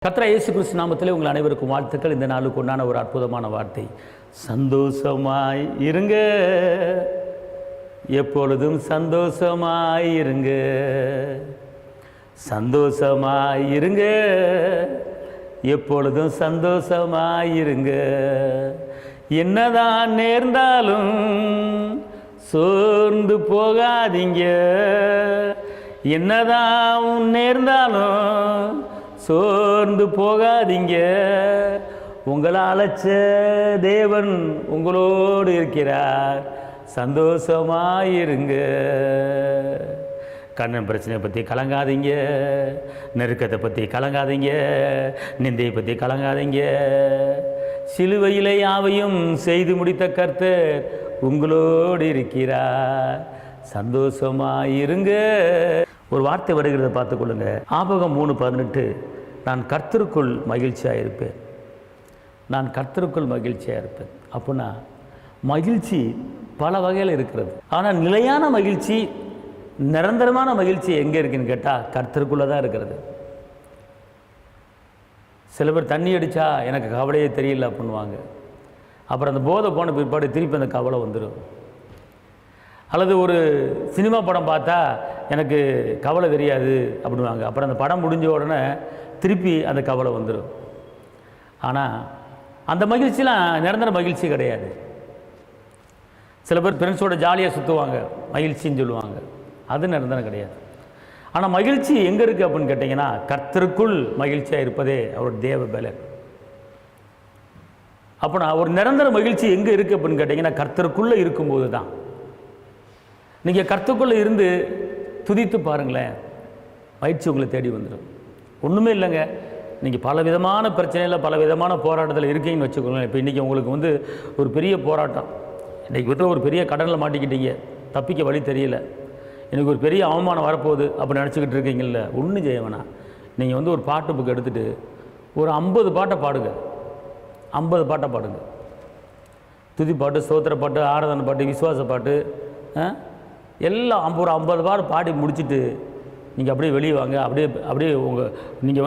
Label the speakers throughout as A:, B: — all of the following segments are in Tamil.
A: கர்த்தர் இயேசு கிறிஸ்து நாமத்திலே உங்கள் அனைவருக்கும் வாழ்த்துக்கள். இந்த நாளுக்கு உண்டான ஒரு அற்புதமான வார்த்தை, சந்தோஷமாய் இருங்க, எப்பொழுதும் சந்தோஷமாய் இருங்க, சந்தோஷமாய் இருங்க, எப்பொழுதும் சந்தோஷமாய் இருங்க. என்னதான் நேர்ந்தாலும் சோர்ந்து போகாதீங்க, என்னதான் நேர்ந்தாலும் சோர்ந்து போகாதீங்க. உங்களை அழைச்ச தேவன் உங்களோடு இருக்கிறார், சந்தோஷமாயிருங்க. கண்ணன் பிரச்சனையை பற்றி கலங்காதீங்க, நெருக்கத்தை பற்றி கலங்காதீங்க, நிந்தையை பற்றி கலங்காதீங்க. சிலுவையிலே யாவையும் செய்து முடித்த கர்த்தர் உங்களோடு இருக்கிறார், சந்தோஷமாயிருங்க. ஒரு வார்த்தை வருகிறத பார்த்துக்கொள்ளுங்க. ஆபகம் 3:18, நான் கர்த்தருக்குள் மகிழ்ச்சியாக இருப்பேன், நான் கர்த்தருக்குள் மகிழ்ச்சியாக இருப்பேன். அப்படின்னா மகிழ்ச்சி பல வகையில் இருக்கிறது. ஆனால் நிலையான மகிழ்ச்சி, நிரந்தரமான மகிழ்ச்சி எங்கே இருக்குன்னு கேட்டால் கர்த்தருக்குள்ளே தான் இருக்கிறது. சில பேர் தண்ணி அடித்தா எனக்கு கவலையே தெரியல அப்படின்வாங்க. அப்புறம் அந்த போதை போன பிற்பாடு திருப்பி அந்த கவலை வந்துடும். அல்லது ஒரு சினிமா படம் பார்த்தா எனக்கு கவலை தெரியாது அப்படின்வாங்க. அப்புறம் அந்த படம் முடிஞ்ச உடனே திருப்பி அந்த கவலை வந்துடும். ஆனால் அந்த மகிழ்ச்சிலாம் நிரந்தர மகிழ்ச்சி கிடையாது. சில பேர் ஃப்ரெண்ட்ஸோட ஜாலியாக சுற்றுவாங்க, மகிழ்ச்சின்னு சொல்லுவாங்க, அது நிரந்தரம் கிடையாது. ஆனால் மகிழ்ச்சி எங்கே இருக்குது அப்படின்னு கேட்டிங்கன்னா, கர்த்தருக்குள் மகிழ்ச்சியாக இருப்பதே அவரோட தேவ பலன். அப்போ ஒரு நிரந்தர மகிழ்ச்சி எங்கே இருக்குது அப்படின்னு கேட்டிங்கன்னா, கர்த்தருக்குள்ளே இருக்கும்போது தான். நீங்கள் கர்த்தருக்குள்ளே இருந்து துதித்து பாருங்களேன், மகிழ்ச்சி உங்களை தேடி வந்துடும். ஒன்றுமே இல்லைங்க, நீங்கள் பல விதமான பிரச்சனையில் பல விதமான போராட்டத்தில் இருக்கீங்கன்னு வச்சுக்கோங்களேன். இப்போ இன்றைக்கி உங்களுக்கு ஒரு பெரிய போராட்டம், இன்றைக்கி ஒரு பெரிய கடனில் மாட்டிக்கிட்டீங்க, தப்பிக்க வழி தெரியல, எனக்கு ஒரு பெரிய அவமானம் வரப்போகுது அப்படி நினச்சிக்கிட்டு இருக்கீங்கல்ல, ஒன்றும் செய்ய வேணாம். நீங்கள் ஒரு பாட்டு புக் எடுத்துகிட்டு ஒரு 50 பாட்டை பாடுங்க, 50 பாட்டை பாடுங்க. துதி பாட்டு, ஸ்தோத்திர பாட்டு, ஆராதனை பாட்டு, விசுவாச பாட்டு, எல்லாம் ஒரு 50 பாட்டு பாடி முடிச்சுட்டு நீங்கள் அப்படியே வெளியே வாங்க. அப்படியே நீங்கள்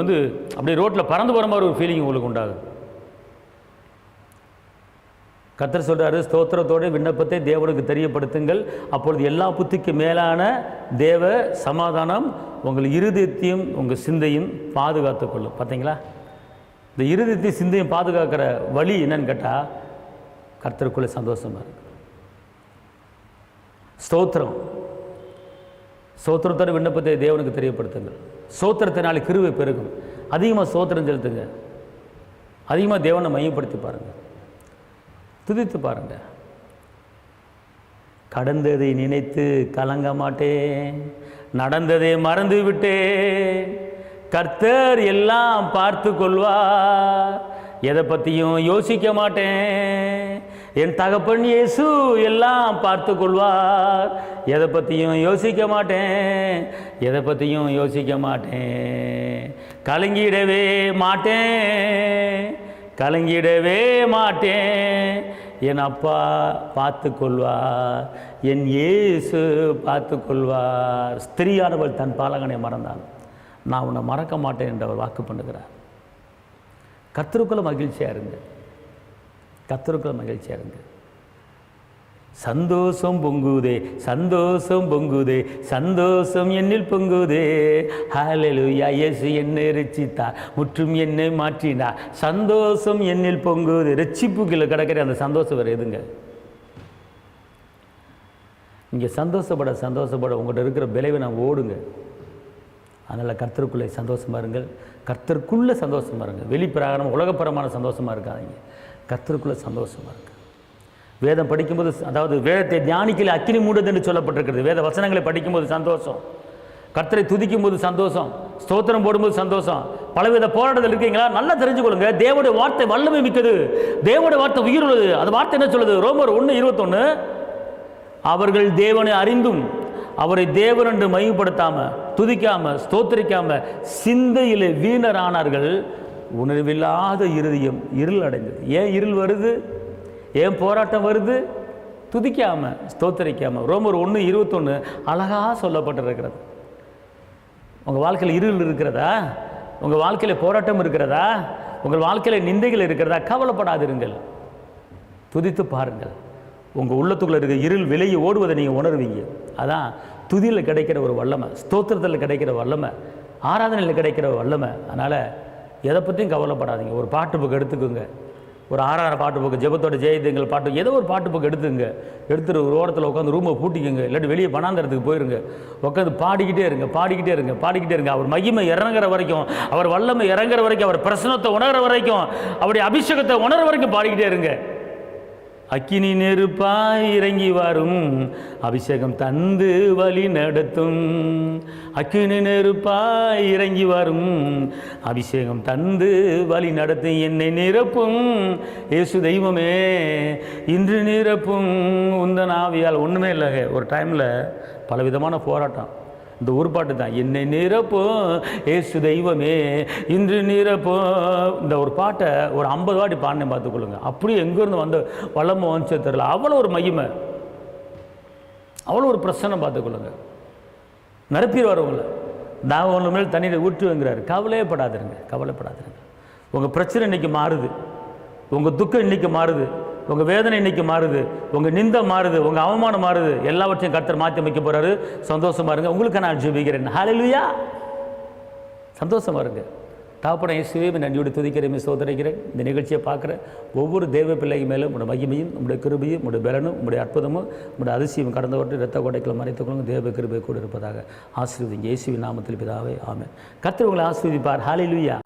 A: அப்படியே ரோட்டில் பறந்து போகிற மாதிரி ஒரு ஃபீலிங் உங்களுக்கு உண்டாகும். கர்த்தர் சொல்கிறாரு, ஸ்தோத்திரத்தோட விண்ணப்பத்தை தேவனுக்கு தெரியப்படுத்துங்கள், அப்பொழுது எல்லா புத்திக்கு மேலான தேவ சமாதானம் உங்கள் இருதயத்தையும் உங்கள் சிந்தையும் பாதுகாத்து கொள்ளும். பார்த்தீங்களா, இந்த இருதயத்தையும் சிந்தையும் பாதுகாக்கிற வழி என்னன்னு கேட்டால் கர்த்தருக்குள்ளே சந்தோஷமாக இருக்கு. ஸ்தோத்திரத்தோட விண்ணப்பத்தை தேவனுக்கு தெரியப்படுத்துங்கள். ஸ்தோத்திரத்தினாலே கிருபை பெருகும். அதிகமாக ஸ்தோத்திரம் செலுத்துங்க, அதிகமாக தேவனை மையப்படுத்தி பாருங்கள், துதித்து பாருங்கள். கடந்ததை நினைத்து கலங்க மாட்டேன், நடந்ததை மறந்து விட்டேன், கர்த்தர் எல்லாம் பார்த்து கொள்வார், எதை பற்றியும் யோசிக்க மாட்டேன், என் தகப்பன் இயேசு எல்லாம் பார்த்து கொள்வார், எதை பற்றியும் யோசிக்க மாட்டேன், எதை பற்றியும் யோசிக்க மாட்டேன், கலங்கிடவே மாட்டேன், கலங்கிடவே மாட்டேன், என் அப்பா பார்த்து கொள்வார், என் இயேசு பார்த்து கொள்வார். ஸ்திரீயானவள் தன் பாலகனை மறந்தான், நான் உன்னை மறக்க மாட்டேன் என்று அவர் வாக்கு பண்ணுகிறார். கர்த்தருக்குள்ள மகிழ்ச்சியாக இருங்க, கர்த்தருக்குள்ள மகிழ்ச்சியாக இருங்க. சந்தோஷம் பொங்குதே, சந்தோஷம் பொங்குதே, சந்தோஷம் என்னில் பொங்குதே, ஹல்லேலூயா, இயேசு என்னை ரட்சித்தார், முற்றும் என்னை மாற்றினார், சந்தோஷம் என்னில் பொங்குதே. ரட்சிப்புக்குள்ள கிடக்கிற அந்த சந்தோஷம் வேறு எதுங்க? இங்கே சந்தோஷப்பட உங்கள்கிட்ட இருக்கிற விளைவை நான் ஓடுங்க. அதனால் கர்த்தருக்குள்ளே சந்தோஷமாக இருங்கள், கர்த்தருக்குள்ளே சந்தோஷமாக இருங்க. வெளிப்பிரகாரம் உலகப்பரமான சந்தோஷமாக இருக்காதீங்க, கர்த்தருக்குள்ளே சந்தோஷமாக இருங்க. வேதம் படிக்கும்போது, அதாவது வேதத்தை தியானிக்கல அக்கினி மூடுது என்று சொல்லப்பட்டிருக்கிறது. வேத வசனங்களை படிக்கும்போது சந்தோஷம், கர்த்தரை துதிக்கும் போது சந்தோஷம், ஸ்தோத்திரம் போடும்போது சந்தோஷம். பலவித போராட்டத்தில் இருக்கீங்களா, நல்லா தெரிஞ்சுக்கொள்ளுங்க. தேவனுடைய வார்த்தை வல்லமை மிக்கது, தேவனுடைய வார்த்தை உயிர் உள்ளது. அது வார்த்தை என்ன சொல்லுது? ரோமர் 1:21, அவர்கள் தேவனை அறிந்தும் அவரை தேவன் என்று மையப்படுத்தாம, துதிக்காம, ஸ்தோத்திரிக்காம சிந்தையிலே வீணரானார்கள், உணர்வில்லாத இருதயம் இருள் அடைந்தது. ஏன் இருள் வருது? ஏன் போராட்டம் வருது? துதிக்காம, ஸ்தோத்திரிக்காம. ரோமர் 1:21 அழகாக சொல்லப்பட்டிருக்கிறது. உங்கள் வாழ்க்கையில் இருள் இருக்கிறதா? உங்கள் வாழ்க்கையில் போராட்டம் இருக்கிறதா? உங்கள் வாழ்க்கையில் நிந்தைகள் இருக்கிறதா? கவலைப்படாதிருங்கள், துதித்து பாருங்கள். உங்கள் உள்ளத்துக்குள்ளே இருக்க இருள் விலகி ஓடுவதை நீங்கள் உணர்வீங்க. அதான் துதியில் கிடைக்கிற ஒரு வல்லமை, ஸ்தோத்திரத்தில் கிடைக்கிற வல்லமை, ஆராதனையில் கிடைக்கிற வல்லமை. அதனால் எதை பற்றியும் கவலைப்படாதீங்க. ஒரு பாட்டு புக்கு எடுத்துக்கோங்க, ஒரு ஆறாயிரம் பாட்டு புக்கு, ஜெபத்தோட ஜெயதுங்கள் பாட்டு, ஏதோ ஒரு பாட்டு புக்கு எடுத்துட்டு ஒரு ஓரத்தில் உட்காந்து ரூமை பூட்டிக்கோங்க, இல்லாட்டி வெளியே பணாந்தரத்துக்கு போயிருங்க, உட்காந்து பாடிக்கிட்டே இருங்க. அவர் மகிமை இறங்குற வரைக்கும், அவர் வல்லமை இறங்குற வரைக்கும், அவர் பிரசனத்தை உணர்கிற வரைக்கும், அவருடைய அபிஷேகத்தை உணர்கிற வரைக்கும் பாடிக்கிட்டே இருங்க. அக்கினி நெருப்பாய் இறங்கி வரும், அபிஷேகம் தந்து வழி நடத்தும். அக்கினி நெருப்பாய் இறங்கி வரும், அபிஷேகம் தந்து வழி நடத்தும். என்னை நிரப்பும் இயேசு தெய்வமே, இன்று நிரப்பும் உந்தன் ஆவியால். ஒன்றுமே இல்லைங்க. ஒரு டைமில் பலவிதமான போராட்டம். இந்த ஊர்பாட்டு தான், என்னை நிரப்பும் இயேசு தெய்வமே, இன்று நிரப்பும். இந்த ஒரு பாட்டை ஒரு 50 வாட்டி பாடினேன் பார்த்துக்கொள்ளுங்க. அப்படியே எங்கேருந்து வந்த வளமை வந்துச்சே தெரியல. அவ்வளோ ஒரு மகிமை, அவ்வளோ ஒரு பிரச்சனை பார்த்துக்கொள்ளுங்க. நிரப்பிடுவார் உங்களை. நான் ஒன்று மேல் தண்ணீரை ஊற்றுவேங்கிறார். கவலைப்படாதுருங்க. உங்கள் பிரச்சனை இன்றைக்கி மாறுது, உங்கள் துக்கம் இன்றைக்கி மாறுது, உங்கள் வேதனை இன்றைக்கி மாறுது, உங்கள் நிந்தை மாறுது, உங்கள் அவமானம் மாறுது. எல்லாவற்றையும் கர்த்தர் மாற்றி அமைக்க போகிறாரு. சந்தோஷமாக இருங்க. உங்களுக்கு நான் ஜெபிக்கிறேன். ஹல்லேலூயா. சந்தோஷமாக இருங்க. தகப்பனே இயேசுவே, நன்றியோடு துதிக்கிறேன், ஸ்தோத்திரிக்கிறேன். இந்த நிகழ்ச்சியை பார்க்குற ஒவ்வொரு தேவ பிள்ளைக்கு மேலும் உங்களுடைய மகிமையும், உங்களுடைய கிருபையும், உங்களுடைய பலனும், உங்களுடைய அற்புதமும், உங்களுடைய அதிசயம் கடந்த ஓட்டு இரத்த கோட்டைக்குள்ள மறைத்துக்கொள்ளுங்க. தேவ கிருபை கூட இருப்பதாக ஆசீர்வதிங்க. இயேசுவின் நாமத்தில் பிதாவே, ஆமென். கர்த்தர் உங்களை ஆசீர்வதிப்பார். ஹல்லேலூயா.